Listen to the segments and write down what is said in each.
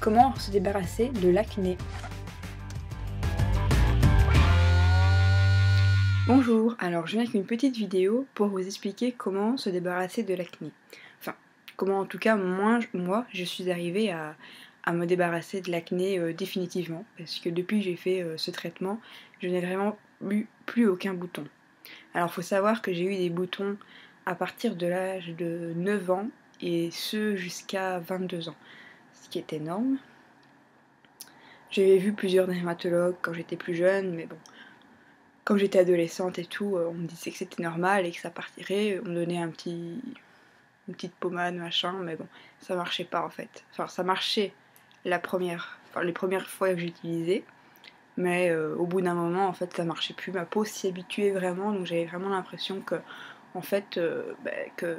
Comment se débarrasser de l'acné? Bonjour, alors je viens avec une petite vidéo pour vous expliquer comment se débarrasser de l'acné. Enfin, comment en tout cas moi je suis arrivée à me débarrasser de l'acné définitivement. Parce que depuis que j'ai fait ce traitement, je n'ai vraiment eu plus aucun bouton. Alors faut savoir que j'ai eu des boutons à partir de l'âge de 9 ans et ce jusqu'à 22 ans. Ce qui est énorme. J'avais vu plusieurs dermatologues quand j'étais plus jeune, mais bon, comme j'étais adolescente et tout, on me disait que c'était normal et que ça partirait. On me donnait une petite pommade, machin, mais bon, ça marchait pas en fait. Enfin, ça marchait les premières fois que j'utilisais, mais au bout d'un moment, en fait, ça marchait plus. Ma peau s'y habituait vraiment, donc j'avais vraiment l'impression que, en fait, que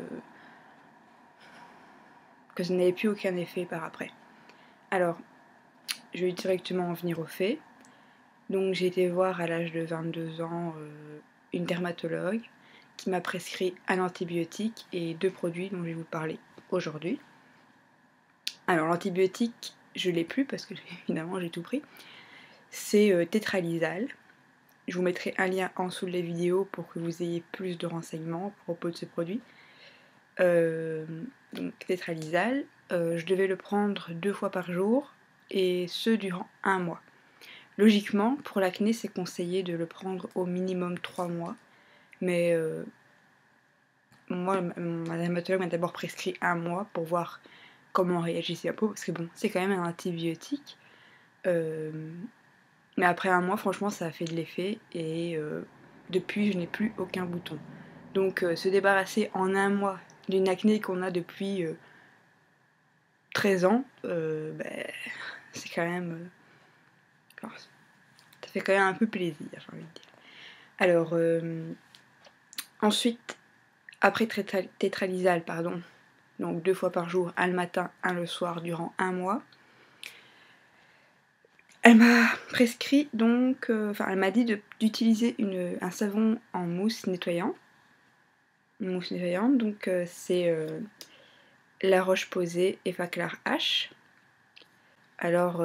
ça n'avait plus aucun effet par après. Alors, je vais directement en venir aux faits. Donc j'ai été voir à l'âge de 22 ans une dermatologue qui m'a prescrit un antibiotique et 2 produits dont je vais vous parler aujourd'hui. Alors l'antibiotique, je l'ai plus parce que évidemment j'ai tout pris. C'est tétralysal. Je vous mettrai un lien en dessous de la vidéo pour que vous ayez plus de renseignements à propos de ce produit. Donc tétralysal, je devais le prendre 2 fois par jour et ce durant 1 mois. Logiquement, pour l'acné, c'est conseillé de le prendre au minimum 3 mois. Mais moi, ma dermatologue m'a d'abord prescrit 1 mois pour voir comment réagissait la peau. Parce que bon, c'est quand même un antibiotique. Mais après 1 mois, franchement, ça a fait de l'effet. Et depuis, je n'ai plus aucun bouton. Donc se débarrasser en 1 mois d'une acné qu'on a depuis 13 ans, c'est quand même... ça fait quand même un peu plaisir, j'ai envie de dire. Alors, ensuite, après tétralysal, pardon, donc 2 fois par jour, un le matin, un le soir, durant 1 mois, elle m'a prescrit donc, elle m'a dit d'utiliser un savon en mousse nettoyante. Une mousse nettoyante, donc c'est La Roche-Posay Effaclar H. Alors,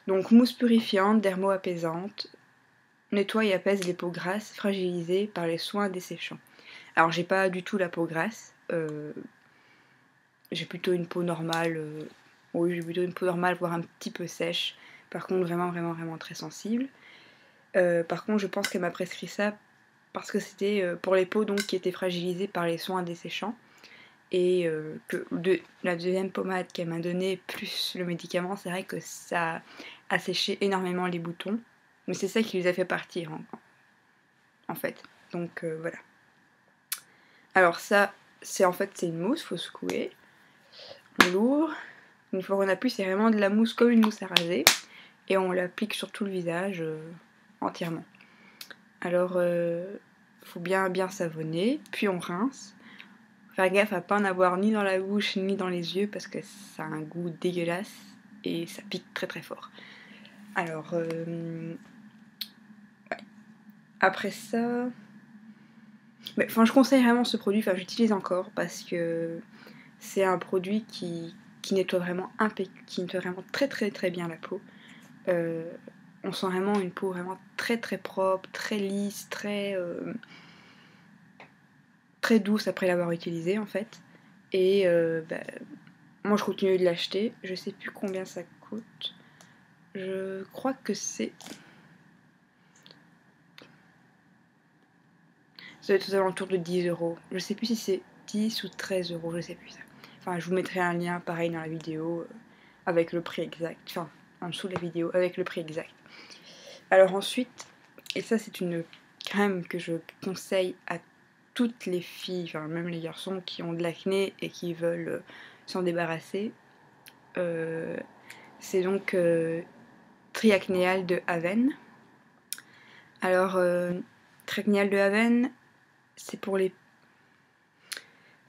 donc mousse purifiante, dermo-apaisante, nettoie et apaise les peaux grasses fragilisées par les soins desséchants. Alors j'ai pas du tout la peau grasse, j'ai plutôt une peau normale, voire un petit peu sèche. Par contre vraiment très sensible. Par contre je pense qu'elle m'a prescrit ça parce que c'était pour les peaux donc qui étaient fragilisées par les soins desséchants. Et que la deuxième pommade qu'elle m'a donnée plus le médicament, c'est vrai que ça a séché énormément les boutons. Mais c'est ça qui les a fait partir en fait. Donc voilà. Alors ça, c'est une mousse, faut secouer. On l'ouvre. Une fois qu'on a pu, c'est vraiment de la mousse comme une mousse à raser. Et on l'applique sur tout le visage entièrement. Alors, faut bien savonner, puis on rince. Faire gaffe à pas en avoir ni dans la bouche ni dans les yeux parce que ça a un goût dégueulasse et ça pique très fort. Alors, ouais. Après ça... je conseille vraiment ce produit, j'utilise encore parce que c'est un produit qui nettoie vraiment très bien la peau. On sent vraiment une peau vraiment très propre, très lisse, très douce après l'avoir utilisée en fait. Et moi je continue de l'acheter. Je sais plus combien ça coûte. Je crois que c'est... ça doit être aux alentours de 10 €. Je sais plus si c'est 10 ou 13 €, je sais plus ça. Enfin, je vous mettrai un lien pareil dans la vidéo avec le prix exact. Enfin, en dessous de la vidéo avec le prix exact. Alors ensuite, et ça c'est une crème que je conseille à toutes les filles, enfin même les garçons qui ont de l'acné et qui veulent s'en débarrasser. C'est donc Triacnéal de Haven. Alors, Triacnéal de Haven, c'est pour les...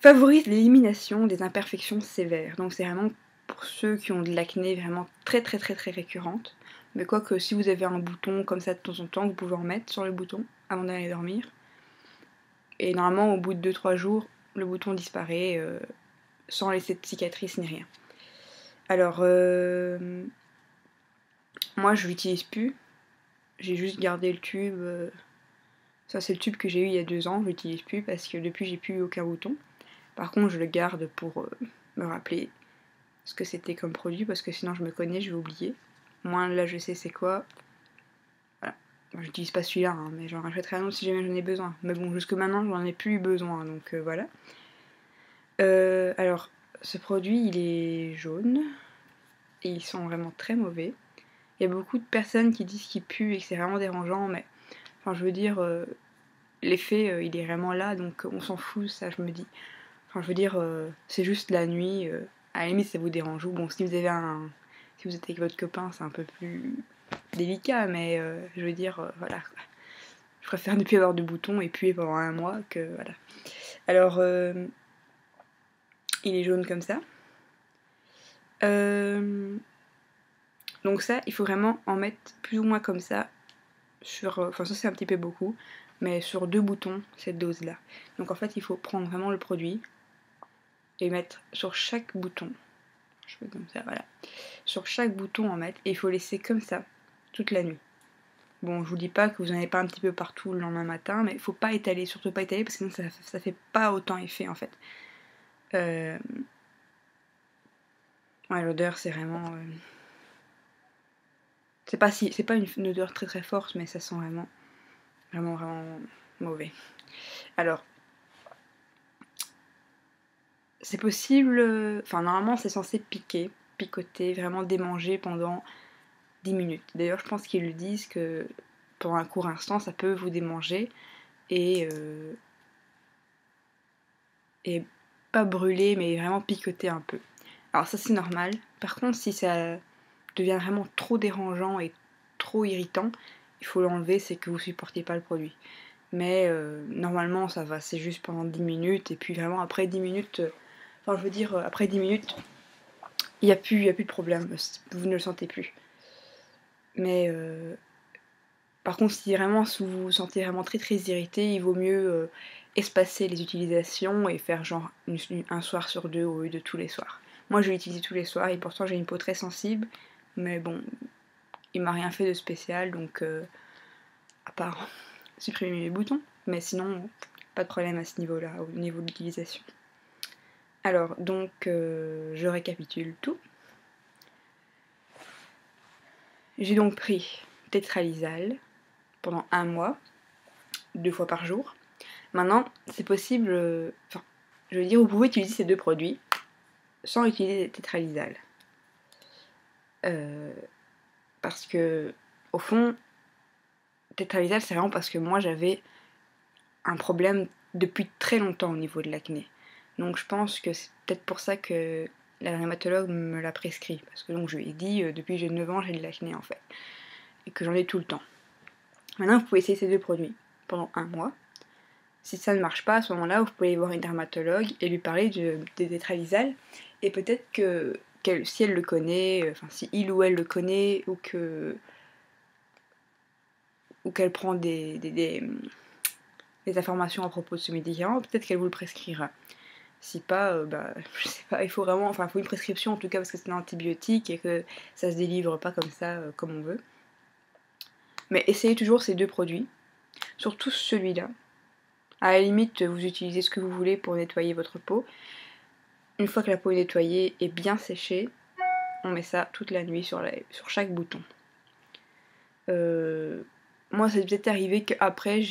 favorise l'élimination des imperfections sévères. Donc c'est vraiment pour ceux qui ont de l'acné vraiment très récurrente. Mais quoique si vous avez un bouton comme ça de temps en temps, vous pouvez en mettre sur le bouton avant d'aller dormir. Et normalement au bout de 2-3 jours, le bouton disparaît sans laisser de cicatrice ni rien. Alors, moi je l'utilise plus. J'ai juste gardé le tube. Ça c'est le tube que j'ai eu il y a 2 ans, je l'utilise plus parce que depuis j'ai plus aucun bouton. Par contre je le garde pour me rappeler ce que c'était comme produit parce que sinon je me connais, je vais oublier. Moi là je sais c'est quoi. Voilà. Bon, j'utilise pas celui-là, hein, mais j'en rachèterai un autre si jamais j'en ai besoin. Mais bon, jusque maintenant j'en ai plus eu besoin, donc voilà. Alors, ce produit il est jaune et il sent vraiment très mauvais. Il y a beaucoup de personnes qui disent qu'il pue et que c'est vraiment dérangeant, mais enfin je veux dire, l'effet il est vraiment là, donc on s'en fout, ça je me dis. Enfin je veux dire, c'est juste la nuit, à la limite ça vous dérange. Ou bon, si vous avez si vous êtes avec votre copain, c'est un peu plus délicat, mais je veux dire, voilà. Je préfère ne plus avoir de boutons et puer pendant un mois que voilà. Alors, il est jaune comme ça. Donc ça, il faut vraiment en mettre plus ou moins comme ça sur, enfin ça c'est un petit peu beaucoup, mais sur 2 boutons cette dose là. Donc en fait il faut prendre vraiment le produit et mettre sur chaque bouton. Je fais comme ça, voilà. Sur chaque bouton en mettre et il faut laisser comme ça toute la nuit. Bon, je vous dis pas que vous en avez pas un petit peu partout le lendemain matin, mais il faut pas étaler, surtout pas étaler parce que sinon ça fait pas autant effet en fait. Ouais, l'odeur c'est vraiment. C'est pas une odeur très très forte, mais ça sent vraiment, vraiment, vraiment mauvais. Alors, c'est possible. Enfin, normalement, c'est censé picoter, vraiment démanger pendant 10 minutes. D'ailleurs, je pense qu'ils le disent que pendant un court instant, ça peut vous démanger et pas brûler, mais vraiment picoter un peu. Alors, ça, c'est normal. Par contre, si ça devient vraiment trop dérangeant et trop irritant, il faut l'enlever, c'est que vous supportez pas le produit. Mais normalement ça va, c'est juste pendant 10 minutes et puis vraiment après 10 minutes, enfin je veux dire après 10 minutes, il y a plus de problème, vous ne le sentez plus. Mais par contre si vous vous sentez vraiment très très irrité, il vaut mieux espacer les utilisations et faire genre un soir sur 2 au lieu de tous les soirs. Moi je l'utilise tous les soirs et pourtant j'ai une peau très sensible, mais bon, il m'a rien fait de spécial donc à part supprimer mes boutons, mais sinon pas de problème à ce niveau-là, au niveau de l'utilisation. Alors, donc, je récapitule tout. J'ai donc pris tétralysal pendant 1 mois, 2 fois par jour. Maintenant, c'est possible, enfin, je veux dire, vous pouvez utiliser ces 2 produits sans utiliser tétralysal. Parce que, au fond, tétralysal, c'est vraiment parce que moi j'avais un problème depuis très longtemps au niveau de l'acné. Donc je pense que c'est peut-être pour ça que la dermatologue me l'a prescrit. Parce que donc je lui ai dit, depuis que j'ai 9 ans, j'ai de l'acné en fait. Et que j'en ai tout le temps. Maintenant, vous pouvez essayer ces 2 produits pendant 1 mois. Si ça ne marche pas, à ce moment-là, vous pouvez aller voir une dermatologue et lui parler des tétralysal. Et peut-être que si elle le connaît, enfin si il ou elle le connaît, ou qu'elle prend des informations à propos de ce médicament, peut-être qu'elle vous le prescrira. Si pas, bah, je sais pas, il faut vraiment, enfin, il faut une prescription en tout cas parce que c'est un antibiotique et que ça se délivre pas comme ça, comme on veut. Mais essayez toujours ces 2 produits, surtout celui-là. À la limite, vous utilisez ce que vous voulez pour nettoyer votre peau. Une fois que la peau est nettoyée et bien séchée, on met ça toute la nuit sur chaque bouton. Moi, c'est peut-être arrivé qu'après,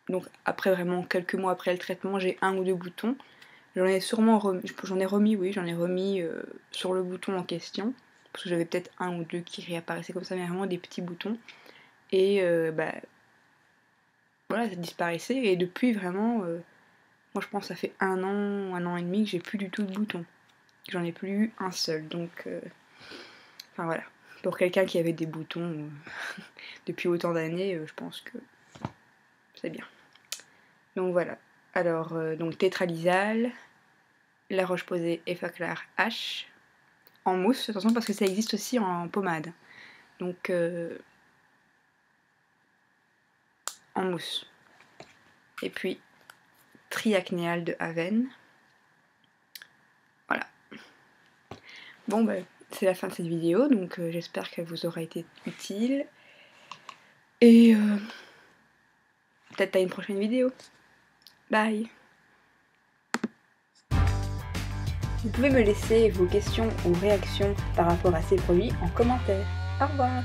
donc après vraiment quelques mois après le traitement, j'ai 1 ou 2 boutons. J'en ai remis sur le bouton en question, parce que j'avais peut-être 1 ou 2 qui réapparaissaient comme ça, mais vraiment des petits boutons. Et bah voilà, ça disparaissait, et depuis vraiment, moi je pense que ça fait 1 an et demi que j'ai plus du tout de boutons. J'en ai plus eu un seul, donc enfin voilà. Pour quelqu'un qui avait des boutons depuis autant d'années, je pense que c'est bien. Donc voilà. Alors, donc tétralysal, la Roche-Posay Effaclar H, en mousse, attention parce que ça existe aussi en pommade. Donc en mousse. Et puis triacnéal de Aven. Voilà. Bon bah c'est la fin de cette vidéo, donc j'espère qu'elle vous aura été utile. Et peut-être à une prochaine vidéo. Bye. Vous pouvez me laisser vos questions ou réactions par rapport à ces produits en commentaire. Au revoir.